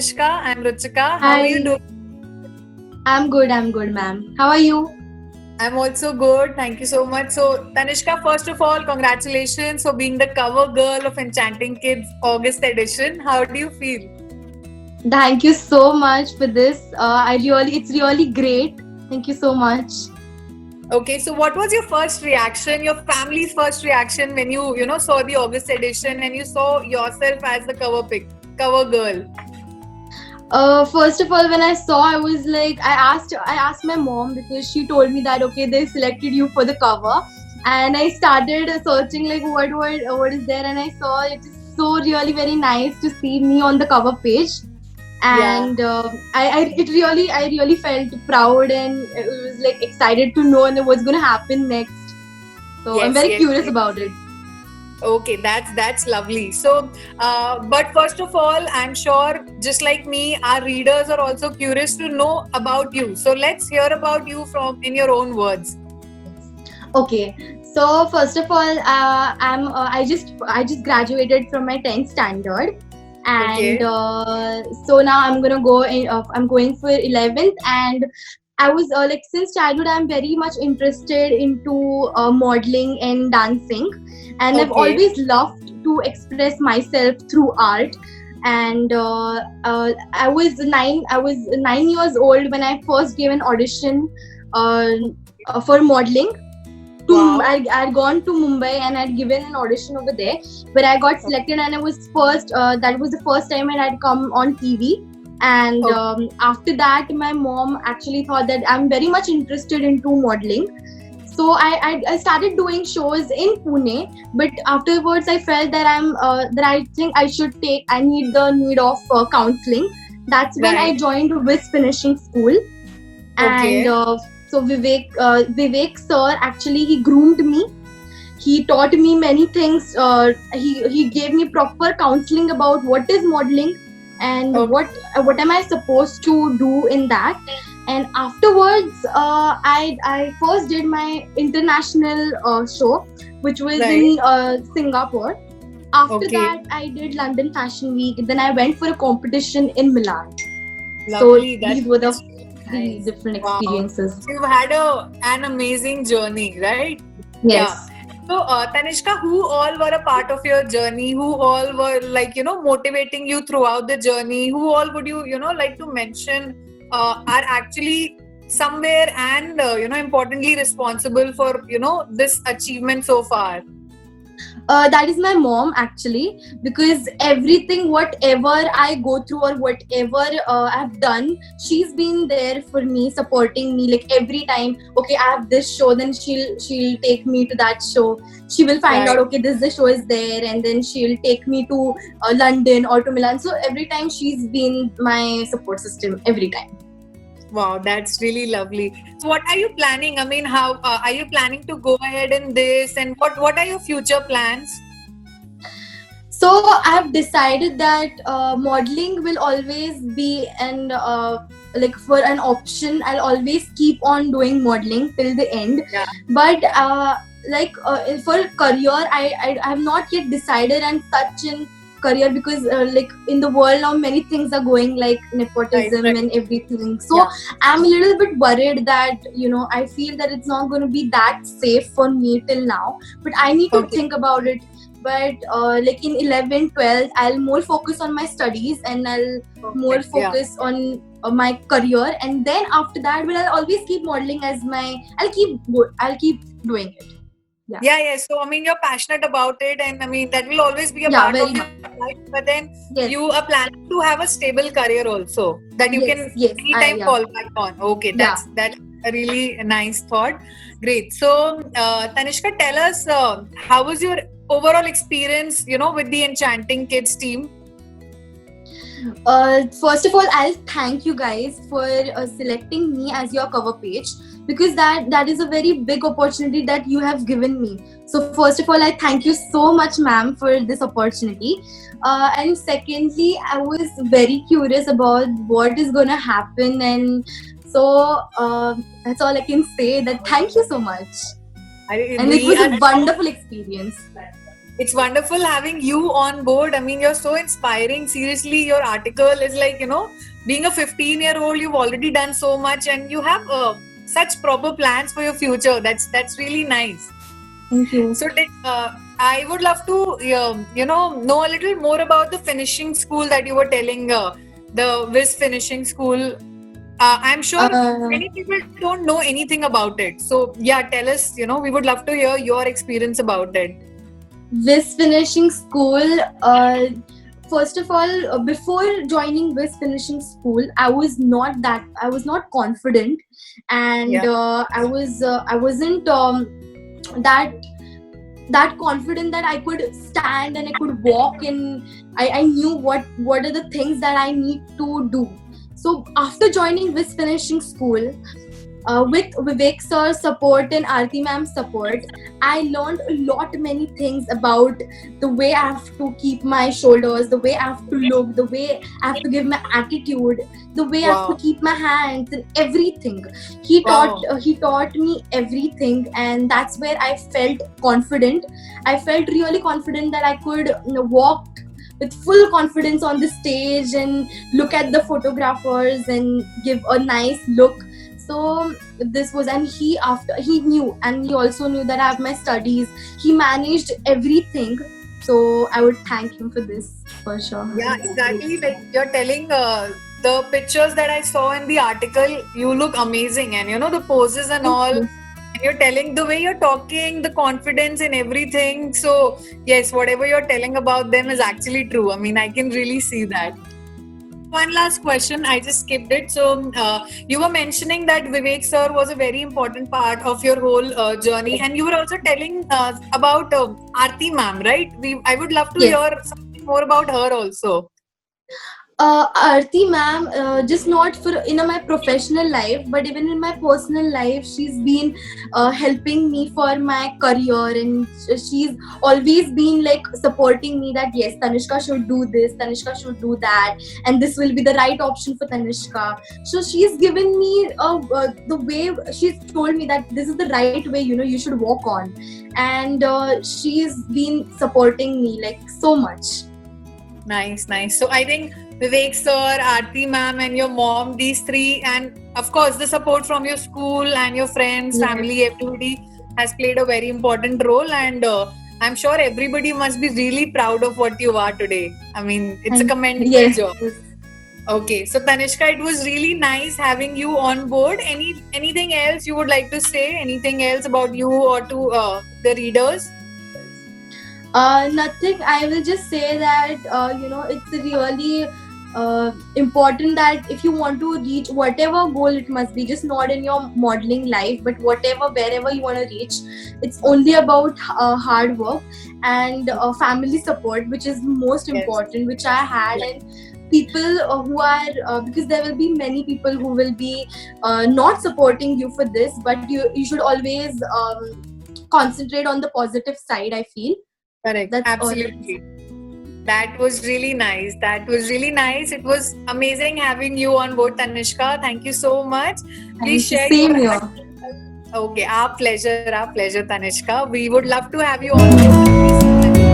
Tanishka. I'm Ruchika. How are you Hi, doing? I'm good, ma'am. How are you? I'm also good. Thank you so much. So, Tanishka, first of all, congratulations for being the cover girl of Enchanting Kids August edition. How do you feel? Thank you so much for this. It's really great. Thank you so much. Okay, so what was your first reaction, your family's first reaction when you saw the August edition and you saw yourself as the cover girl? First of all, when I saw, I asked my mom because she told me that okay, they selected you for the cover, and I started searching like what is there, and I saw it is so really very nice to see me on the cover page. Yeah. And I really felt proud and it was like excited to know and what's gonna happen next. So I'm Yes, very yes. curious about it. Okay, that's lovely. So, but first of all, I'm sure just like me, our readers are also curious to know about you. So let's hear about you from in your own words. Okay, so first of all, I just graduated from my 10th standard, and Okay. so now I'm going for 11th, and I was like since childhood I'm very much interested into modeling and dancing, and I've Okay. always loved to express myself through art. And I was 9 years old when I first gave an audition uh, for modeling. Wow. I had gone to Mumbai and I'd given an audition over there, where I got selected, and I was first. That was the first time when I'd come on TV. And Okay. after that, my mom actually thought that I'm very much interested into modeling. So I started doing shows in Pune, but afterwards I felt that I think I need the need of counseling. That's when I Right. joined Wiz Finishing School, and Okay. so Vivek sir actually he groomed me. He taught me many things. He gave me proper counseling about what is modeling and Okay. what am I supposed to do in that. And afterwards, I first did my international show, which was Right. in Singapore. After Okay. that, I did London Fashion Week. Then I went for a competition in Milan. So Lovely. these were That's really the nice. different Wow. experiences. So you've had an amazing journey, right? Yeah. Yes. So, Tanishka, who all were a part of your journey? Who all were motivating you throughout the journey? Who all would you like to mention are actually somewhere and importantly responsible for this achievement so far? That is my mom actually, because everything whatever I go through or whatever I've done, she's been there for me, supporting me like every time. Okay, I have this show, then she'll take me to that show. She will find out Right. okay this the show is there, and then she'll take me to London or to Milan. So every time she's been my support system every time. Wow, that's really lovely. So, what are you planning? I mean, how are you planning to go ahead in this, and what are your future plans? So I've decided that modeling will always be an like for an option. I'll always keep on doing modeling till the end. Yeah. But for career, I have not yet decided on such an career, because like in the world now many things are going like Right. nepotism Right. and everything. So Yeah. I'm a little bit worried that I feel that it's not going to be that safe for me till now. But I need to Okay. think about it. But like in 11th 12th I'll more focus on my studies, and I'll more Perfect. Yeah. focus on my career, and then after that I'll always keep modeling as my I'll keep doing it. Yeah. Yeah, yeah. So, I mean, you're passionate about it, and I mean, that will always be a Yeah, part very of your much. life. But then Yes. you are planning to have a stable career also that you can Yes, I anytime yeah. fall back on. Okay, Yeah. that's a really nice thought. Great. So, Tanishka, tell us how was your overall experience, with the Enchanting Kids team? First of all, I'll thank you guys for selecting me as your cover page, because that is a very big opportunity that you have given me. So first of all, I thank you so much, ma'am, for this opportunity. And secondly, I was very curious about what is gonna happen, and so that's all I can say. That thank you so much, and it We was are a wonderful experience. It's wonderful having you on board. I mean, you're so inspiring. Seriously, your article is like, being a 15-year-old, you've already done so much and you have such proper plans for your future. That's really nice. Thank you. So, I would love to, know a little more about the finishing school that you were telling, the Viz finishing school. I'm sure many people don't know anything about it. So, yeah, tell us, we would love to hear your experience about it. Viz finishing school. First of all, before joining Viz finishing school, I was not confident, and I wasn't that confident that I could stand and I could walk, and I knew what are the things that I need to do. So after joining Viz finishing school, with Vivek sir's support and Aarti ma'am's support, I learned many things about the way I have to keep my shoulders, the way I have to look, the way I have to give my attitude, the way I have to keep my hands, and everything. He taught me everything, and that's where I felt confident. I felt really confident that I could walk with full confidence on the stage and look at the photographers and give a nice look. So this was, and he knew, and he also knew that I have my studies. He managed everything. So I would thank him for this, for sure. Yeah, exactly. Like you're telling, the pictures that I saw in the article, you look amazing, and the poses and all. And you're telling the way you're talking, the confidence in everything. So yes, whatever you're telling about them is actually true. I mean, I can really see that. One last question, I just skipped it. So you were mentioning that Vivek sir was a very important part of your whole journey, and you were also telling about Aarti ma'am, right? I would love to hear something more about her also. Aarti ma'am, just not for my professional life, but even in my personal life, she's been helping me for my career, and she's always been like supporting me that yes, Tanishka should do this, Tanishka should do that, and this will be the right option for Tanishka. So she's given me the way, she's told me that this is the right way, you should walk on, and she's been supporting me like so much. Nice. So I think Vivek sir, Aarti ma'am, and your mom, these three, and of course the support from your school and your friends, family, everybody has played a very important role, and I'm sure everybody must be really proud of what you are today. I mean, it's a commendable job. Okay, so Tanishka, it was really nice having you on board. Anything else you would like to say? Anything else about you or to the readers? Nothing. I will just say that it's really important that if you want to reach whatever goal it must be, just not in your modeling life, but wherever you want to reach, it's only about hard work and family support, which is most important, which I had, and people who are because there will be many people who will be not supporting you for this, but you should always concentrate on the positive side, I feel. Correct. That's absolutely. That was really nice. It was amazing having you on board, Tanishka. Thank you so much. Please share your... Okay, our pleasure, Tanishka. We would love to have you on board.